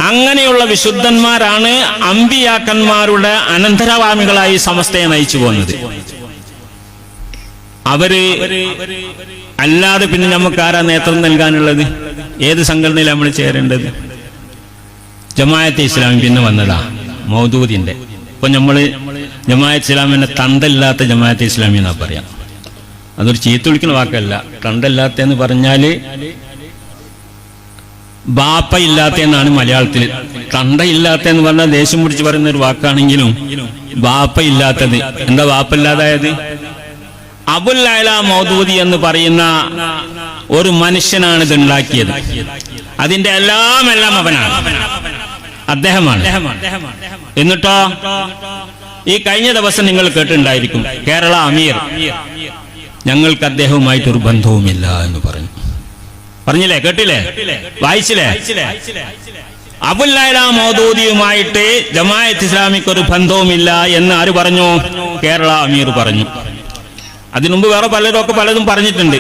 അങ്ങനെയുള്ള വിശുദ്ധന്മാരാണ് അമ്പിയാക്കന്മാരുടെ അനന്തരവാമികളായി സമസ്തയെ നയിച്ചു പോകുന്നത്. അവര് അല്ലാതെ പിന്നെ നമുക്ക് ആരാ നേതൃത്വം നൽകാനുള്ളത്? ഏത് സംഘടനയിൽ നമ്മൾ ചേരേണ്ടത്? ജമാഅത്തെ ഇസ്ലാമി പിന്നെ വന്നതാ മൗദൂദിന്റെ. ഇപ്പൊ നമ്മള് ജമാഅത്തെ ഇസ്ലാമിന്റെ തണ്ടല്ലാത്ത ജമാഅത്തെ ഇസ്ലാമി എന്നാ പറയാം. അതൊരു ചീത്ത വിളിക്കുന്ന വാക്കല്ല. തണ്ടല്ലാത്ത എന്ന് പറഞ്ഞാല് ബാപ്പ ഇല്ലാത്ത എന്നാണ് മലയാളത്തിൽ. തണ്ട ഇല്ലാത്ത എന്ന് പറഞ്ഞാൽ ദേഷ്യം പിടിച്ച് പറയുന്ന ഒരു വാക്കാണെങ്കിലും ബാപ്പ ഇല്ലാത്തത്. എന്താ ബാപ്പ ഇല്ലാതായത്? അബുൽ അഅ്ല മൗദൂദി എന്ന് പറയുന്ന ഒരു മനുഷ്യനാണ് ഇത് ഉണ്ടാക്കിയത്. അതിന്റെ എല്ലാം അവനാണ്, അദ്ദേഹമാണ്. എന്നിട്ടോ ഈ കഴിഞ്ഞ ദിവസം നിങ്ങൾ കേട്ടിട്ടുണ്ടായിരിക്കും, കേരള അമീർ ഞങ്ങൾക്ക് അദ്ദേഹവുമായിട്ടൊരു ബന്ധവുമില്ല എന്ന് പറഞ്ഞില്ലേ? കേട്ടില്ലേ? വായിച്ചില്ലേ? അബുൽ അഅ്ല മൗദൂദിയുമായിട്ട് ജമാഅത്ത് ഇസ്ലാമിക്ക് ഒരു ബന്ധവുമില്ല എന്ന് ആര് പറഞ്ഞു? കേരള അമീർ പറഞ്ഞു. അതിനുമുമ്പ് വേറെ പലതും പറഞ്ഞിട്ടുണ്ട്.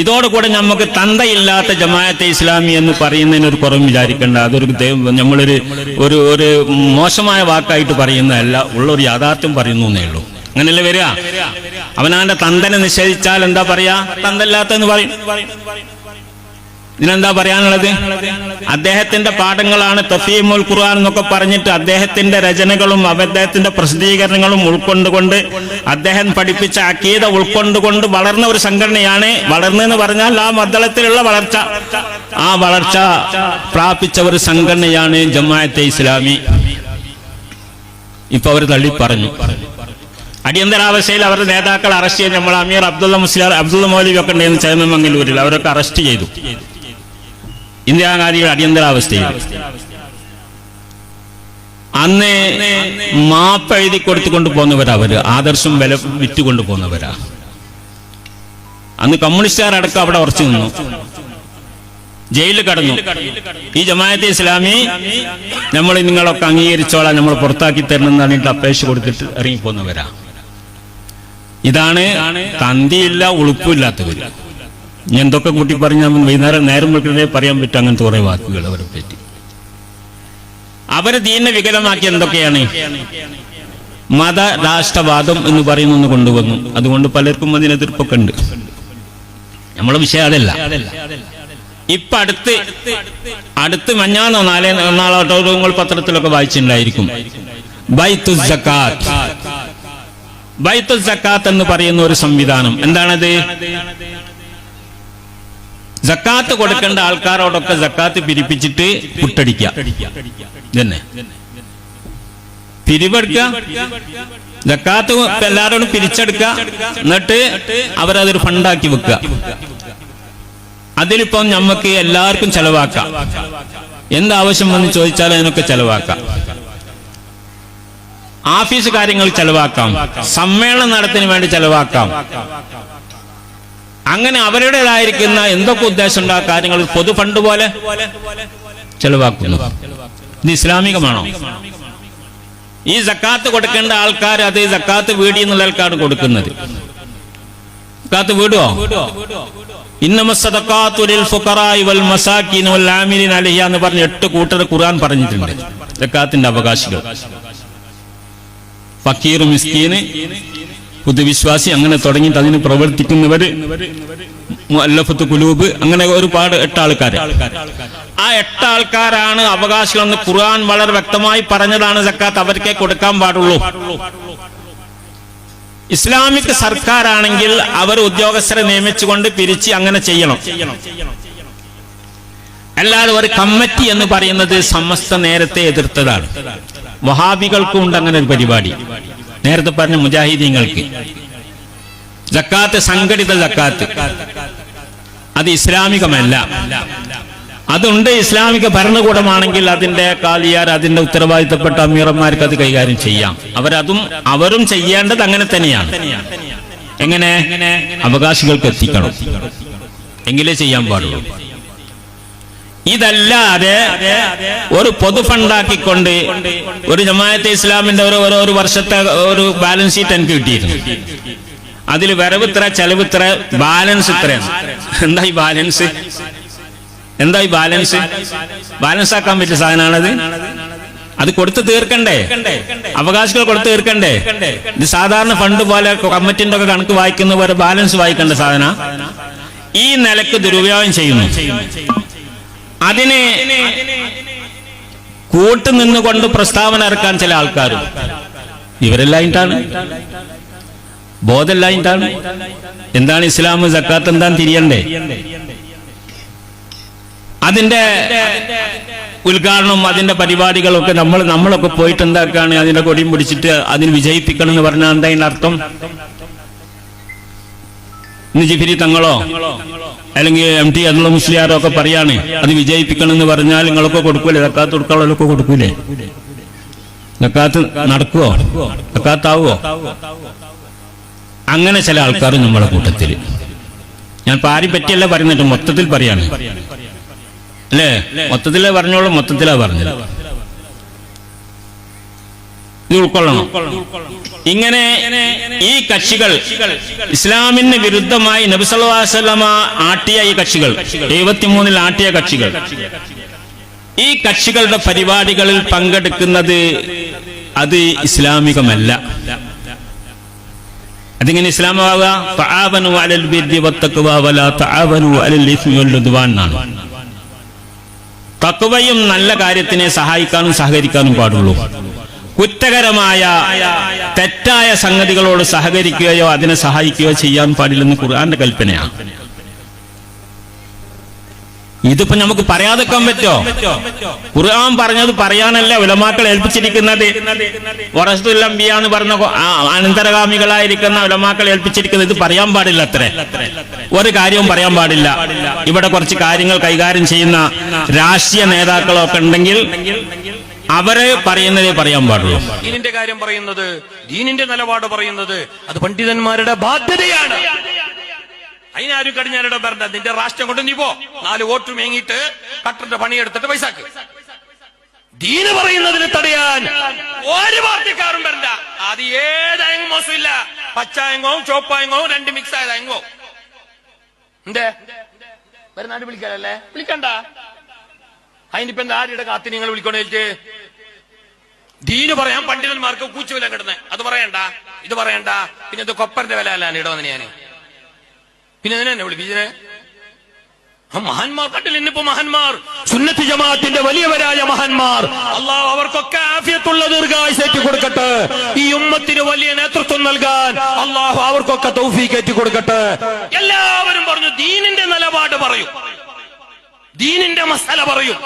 ഇതോടുകൂടെ നമുക്ക് തന്തയില്ലാത്ത ജമാഅത്തെ ഇസ്ലാമി എന്ന് പറയുന്നതിന് ഒരു കുറവും വിചാരിക്കേണ്ട. അതൊരു നമ്മളൊരു ഒരു മോശമായ വാക്കായിട്ട് പറയുന്നതല്ല, ഉള്ളൊരു യാഥാർത്ഥ്യം പറയുന്നു എന്നേ ഉള്ളൂ. അങ്ങനെയല്ലേ വരിക? അവനാന്റെ തന്തനെ നിഷേധിച്ചാൽ എന്താ പറയാ? തന്തല്ലാത്തെന്ന് പറയും. ഇതിനെന്താ പറയാനുള്ളത്? അദ്ദേഹത്തിന്റെ പാഠങ്ങളാണ് തഫീമുൽ ഖുർആൻ എന്നൊക്കെ പറഞ്ഞിട്ട് അദ്ദേഹത്തിന്റെ രചനകളും അദ്ദേഹത്തിന്റെ പ്രസിദ്ധീകരണങ്ങളും ഉൾക്കൊണ്ടുകൊണ്ട് അദ്ദേഹം പഠിപ്പിച്ച അഖീദ ഉൾക്കൊണ്ടുകൊണ്ട് വളർന്ന ഒരു സംഘടനയാണ്. വളർന്നെന്ന് പറഞ്ഞാൽ ആ മദ്ദളത്തിലുള്ള വളർച്ച, ആ വളർച്ച പ്രാപിച്ച ഒരു സംഘടനയാണ് ജമാഅത്തെ ഇസ്ലാമി. ഇപ്പൊ അവർ തള്ളി പറഞ്ഞു. അടിയന്തരാവസ്ഥയിൽ അവരുടെ നേതാക്കൾ അറസ്റ്റ് ചെയ്ത് നമ്മൾ അമീർ അബ്ദുള്ള മൗലവി ഒക്കെ ഉണ്ടായിരുന്നു ചേമമംഗലൂരിൽ, അവരൊക്കെ അറസ്റ്റ് ചെയ്തു. ഇന്ദിരാഗാന്ധിയുടെ അടിയന്തരാവസ്ഥയിൽ അന്ന് മാപ്പ് എഴുതി കൊടുത്തുകൊണ്ട് പോകുന്നവരാ അവര്, ആദർശം വില വിറ്റുകൊണ്ട് പോകുന്നവരാ. അന്ന് കമ്മ്യൂണിസ്റ്റുകാരടക്കം അവിടെ ഉറച്ചു നിന്നു, ജയിലിൽ കടന്നു. ഈ ജമാഅത്തെ ഇസ്ലാമി നമ്മൾ നിങ്ങളൊക്കെ അംഗീകരിച്ചോളാം, നമ്മൾ പുറത്താക്കി തരണം എന്ന് പറഞ്ഞിട്ട് അപേക്ഷ കൊടുത്തിട്ട് ഇറങ്ങിപ്പോകുന്നവരാ. ഇതാണ് തന്തിയില്ല ഉളുപ്പില്ലാത്തവര്. ഞാൻ എന്തൊക്കെ കൂട്ടി പറഞ്ഞാൽ വൈകുന്നേരം നേരം വെക്കുന്നതേ പറയാൻ പറ്റും അങ്ങനത്തെ കുറെ വാക്കുകൾ അവരെ പറ്റി. അവര് ദീനിനെ വികലമാക്കി എന്തൊക്കെയാണ്? മത രാഷ്ട്രവാദം എന്ന് പറയുന്ന കൊണ്ടുവന്നു. അതുകൊണ്ട് പലർക്കും അതിന് എതിർപ്പൊക്കെ ഉണ്ട്. നമ്മളെ വിഷയം അതല്ല. ഇപ്പൊ അടുത്ത് മഞ്ഞാന്നോ നാളോട്ടോ നിങ്ങൾ പത്രത്തിലൊക്കെ വായിച്ചിട്ടുണ്ടായിരിക്കും, ബൈത്തുൽ സക്കാത്ത് എന്ന് പറയുന്ന ഒരു സംവിധാനം. എന്താണത്? സക്കാത്ത് കൊടുക്കേണ്ട ആൾക്കാരോടൊക്കെ സക്കാത്ത് പിരിപ്പിച്ചിട്ട് പുട്ടടിക്കുക, ഇതന്നെ പിരിവെടുക്കുക. സക്കാത്ത് എല്ലാവരോടും പിരിച്ചെടുക്കുക, എന്നിട്ട് അവരതൊരു ഫണ്ടാക്കി വെക്കുക. അതിലിപ്പം നമുക്ക് എല്ലാവർക്കും ചെലവാക്കാം, എന്താവശ്യം വന്ന് ചോദിച്ചാൽ അതിനൊക്കെ ചെലവാക്കാം. ആഫീസ് കാര്യങ്ങൾ ചെലവാക്കാം, സമ്മേളന നടത്തിന് വേണ്ടി ചെലവാക്കാം. അങ്ങനെ അവരുടേതായിരിക്കുന്ന എന്തൊക്കെ ഉദ്ദേശമുണ്ട് ആ കാര്യങ്ങൾ പൊതു ഫണ്ട് പോലെ ചെലവാക്കുന്നു. ഇത് ഇസ്ലാമികമാണോ? ഈ സക്കാത്ത് കൊടുക്കേണ്ട ആൾക്കാർ അത് സക്കാത്ത് വീടി എന്നുള്ള ആൾക്കാണ് കൊടുക്കുന്നത്. സക്കാത്ത് വീടുവോ? ഇന്നമസ്സദഖാത്തു ലിൽ ഫുഖറാഇ വൽ മസാകിൻ വൽ ആമിലിന അലൈഹി എന്ന് പറഞ്ഞ് 8 കൂട്ടർ ഖുർആൻ പറഞ്ഞിട്ടുണ്ട്. സക്കാത്തിന്റെ അവകാശികൾ ഫക്കീർ, മിസ്കീന്, പുതുവിശ്വാസി, അങ്ങനെ തുടങ്ങിയിട്ട് അതിന് പ്രവർത്തിക്കുന്നവര്, മുഅല്ലഫത്ത് ഖുലൂബ്, അങ്ങനെ ഒരുപാട് 8 ആൾക്കാർ. ആ 8 ആൾക്കാരാണ് അവകാശികളെന്ന് ഖുർആൻ വളരെ വ്യക്തമായി പറഞ്ഞതാണ്. സക്കാത്ത് അവർക്കേ കൊടുക്കാൻ പാടുള്ളൂ. ഇസ്ലാമിക് സർക്കാരാണെങ്കിൽ അവർ ഉദ്യോഗസ്ഥരെ നിയമിച്ചുകൊണ്ട് പിരിച്ച് അങ്ങനെ ചെയ്യണം. അല്ലാതെ ഒരു കമ്മിറ്റി എന്ന് പറയുന്നത് സമസ്ത നേരത്തെ എതിർത്തതാണ്. വഹാബികൾക്കും ഉണ്ട് അങ്ങനെ ഒരു പരിപാടി. നേരത്തെ പറഞ്ഞ മുജാഹിദീങ്ങൾക്ക് സക്കാത്ത്, സംഘടിത സക്കാത്ത്, അത് ഇസ്ലാമികമല്ല. അതുണ്ട് ഇസ്ലാമിക ഭരണകൂടമാണെങ്കിൽ അതിന്റെ കാലിയാർ, അതിന്റെ ഉത്തരവാദിത്തപ്പെട്ട അമീറന്മാർക്ക് അത് കൈകാര്യം ചെയ്യാം. അവരും ചെയ്യേണ്ടത് അങ്ങനെ തന്നെയാണ്. എങ്ങനെ? അവകാശികൾക്ക് എത്തിക്കണം, എങ്കിലേ ചെയ്യാൻ പാടുള്ളൂ. ഇതല്ലാതെ ഒരു പൊതു ഫണ്ടാക്കിക്കൊണ്ട് ഒരു ജമാഅത്തെ ഇസ്ലാമിന്റെ ഒരു വർഷത്തെ ഒരു ബാലൻസ് ഷീറ്റ് എനിക്ക് കിട്ടിയിരുന്നു. അതിൽ വരവ് ഇത്ര, ചെലവ് ഇത്ര, ബാലൻസ് ഇത്രയാണ്. എന്താ ഈ ബാലൻസ്? എന്താ ഈ ബാലൻസ്? ബാലൻസ് ആക്കാൻ പറ്റിയ സാധനമാണത്. അത് കൊടുത്തു തീർക്കണ്ടേ, അവകാശികൾ കൊടുത്തു തീർക്കണ്ടേ. ഇത് സാധാരണ ഫണ്ട് പോലെ കമ്മിറ്റിന്റെ ഒക്കെ കണക്ക് വായിക്കുന്ന പോലെ ബാലൻസ് വായിക്കേണ്ട സാധന. ഈ നിലക്ക് ദുരുപയോഗം ചെയ്യുന്നു. അതിന് കൂട്ടുനിന്നുകൊണ്ട് പ്രസ്താവന ഇറക്കാൻ ചില ആൾക്കാരും, ഇവരെല്ലായിട്ടാണ്, ബോധമില്ലായിട്ടാണ്. എന്താണ് ഇസ്ലാം, സക്കാത്ത് എന്താന്ന് തിരിയണ്ടേ. അതിന്റെ ഉദ്ഘാടനം, അതിന്റെ പരിപാടികളൊക്കെ നമ്മളൊക്കെ പോയിട്ട് എന്താക്കാണ്, അതിന്റെ കൊടിയും പിടിച്ചിട്ട് അതിന് വിജയിപ്പിക്കണം എന്ന് പറഞ്ഞാൽ എന്താ അതിന്റെ അർത്ഥം? ഇന്ന് ജിഫിരി തങ്ങളോ അല്ലെങ്കിൽ MT അബ്ദുൽ മുസ്ലിയാരോ ഒക്കെ പറയാണ് അത് വിജയിപ്പിക്കണം എന്ന് പറഞ്ഞാൽ നിങ്ങളൊക്കെ കൊടുക്കൂലേ? സക്കാത്ത് കൊടുക്കാനുള്ളവരൊക്കെ കൊടുക്കൂലേ? സക്കാത്ത് നടക്കുവോ? സക്കാത്താവോ? അങ്ങനെ ചില ആൾക്കാർ നമ്മളെ കൂട്ടത്തിൽ. ഞാൻ പാരി പറ്റിയല്ല പറയുന്നിട്ട്, മൊത്തത്തിൽ പറയാണ് അല്ലേ? മൊത്തത്തിലേ പറഞ്ഞോളൂ, മൊത്തത്തിലാ പറഞ്ഞത്. ഇത് ഉൾക്കൊള്ളണം. ഇങ്ങനെ ഈ കക്ഷികൾ, ഇസ്ലാമിന് വിരുദ്ധമായി നബി സല്ലല്ലാഹു അലൈഹി വസല്ലമ ആട്ടിയ ഈ കക്ഷികൾ, 73 ആട്ടിയ കക്ഷികൾ, ഈ കക്ഷികളുടെ പരിപാടികളിൽ പങ്കെടുക്കുന്നത് അത് ഇസ്ലാമികമല്ല. അതിങ്ങനെ ഇസ്ലാമാവുക? തആവനു അലൽ ബിർരി വത്തഖ്വ വലാ തആവനു അലൽ ഇസ്മി വൽ ഉദ്വാൻ എന്നാണ്. തഖ്വയും നല്ല കാര്യത്തിനെ സഹായിക്കാനും സഹകരിക്കാനും പാടുള്ളൂ. കുറ്റകരമായ തെറ്റായ സംഗതികളോട് സഹകരിക്കുകയോ അതിനെ സഹായിക്കുകയോ ചെയ്യാൻ പാടില്ലെന്ന് ഖുർആന്റെ കൽപ്പനയാണ്. ഇതിപ്പോ നമുക്ക് പറയാതെക്കാൻ പറ്റോ? ഖുർആൻ പറഞ്ഞത് പറയാനല്ല ഉലമാക്കൾ ഏൽപ്പിച്ചിരിക്കുന്നത്. വറസത്തുൽ അംബിയ എന്ന് പറഞ്ഞ അനന്തരഗാമികളായിരിക്കുന്ന ഉലമാക്കൾ ഏൽപ്പിച്ചിരിക്കുന്നത്. ഇത് പറയാൻ പാടില്ല. അത്രേ, ഒരു കാര്യവും പറയാൻ പാടില്ല. ഇവിടെ കുറച്ച് കാര്യങ്ങൾ കൈകാര്യം ചെയ്യുന്ന രാഷ്ട്രീയ നേതാക്കളൊക്കെ ഉണ്ടെങ്കിൽ അവരെ പറയുന്നതേ പറയാൻ പാടുള്ളൂ. ദീനിന്റെ കാര്യം പറയുന്നത്, ദീനിന്റെ നിലപാട് പറയുന്നത് അത് പണ്ഡിതന്മാരുടെ ബാധ്യതയാണ്. അതിനാരും കടിഞ്ഞാരുടെ ഭരണ നിന്റെ രാഷ്ട്രം കൊണ്ട് നീ പോ, 4 വോട്ട് മേങ്ങിയിട്ട് കട്ടറിന്റെ പണിയെടുത്തിട്ട് പൈസാക്ക്. ദീന് പറയുന്നതിന് തടയാൻ ഒരു പാർട്ടിക്കാരും വരണ്ട. അത് ഏതായെങ്കിലും മോശമില്ല. പച്ചായങ്ങവും ചോപ്പായങ്ങവും 2 മിക്സ് ആയതായങ്ങോ എന്തേ വരുന്നാണ്ട് വിളിക്കാനല്ലേ? വിളിക്കണ്ട. അതിനിപ്പോ എന്താ ആരുടെ കാത്തി നിങ്ങൾ വിളിക്കണേക്ക്? ദീന് പറയാൻ പണ്ഡിതന്മാർക്ക് കൂച്ചുവില കിടന്നേ. അത് പറയണ്ട, ഇത് പറയണ്ട. പിന്നെ ഇത് കൊപ്പറിന്റെ വില അല്ലാണ് ഇടവന്ന് ഞാന്. പിന്നെ അതിനെ വിളിപ്പിച്ചേ മഹാന്മാർ കണ്ടില്ല. ഇന്നിപ്പോ മഹാന്മാർ, സുന്നത്ത് ജമാഅത്തിന്റെ വലിയവരായ മഹാന്മാർ, അള്ളാഹു അവർക്കൊക്കെ ആഫിയത്തുള്ള ദീർഘായുസ്സേറ്റി കൊടുക്കട്ടെ. ഈ ഉമ്മത്തിന് വലിയ നേതൃത്വം നൽകാൻ അള്ളാഹു അവർക്കൊക്കെ തൗഫീഖ് ഏറ്റി കൊടുക്കട്ടെ. എല്ലാവരും പറഞ്ഞു ദീനിന്റെ നിലപാട് പറയും, ദീനിന്റെ മസാല പറയും,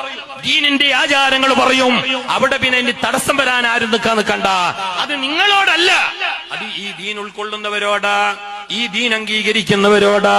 ദീനിന്റെ ആചാരങ്ങൾ പറയും. അവിടെ പിന്നെ ഇനി തടസ്സം വരാൻ ആരും നിൽക്കണ്ട. അത് നിങ്ങളോടല്ല, അത് ഈ ദീൻ ഉൾക്കൊള്ളുന്നവരോടാ, ഈ ദീൻ അംഗീകരിക്കുന്നവരോടാ.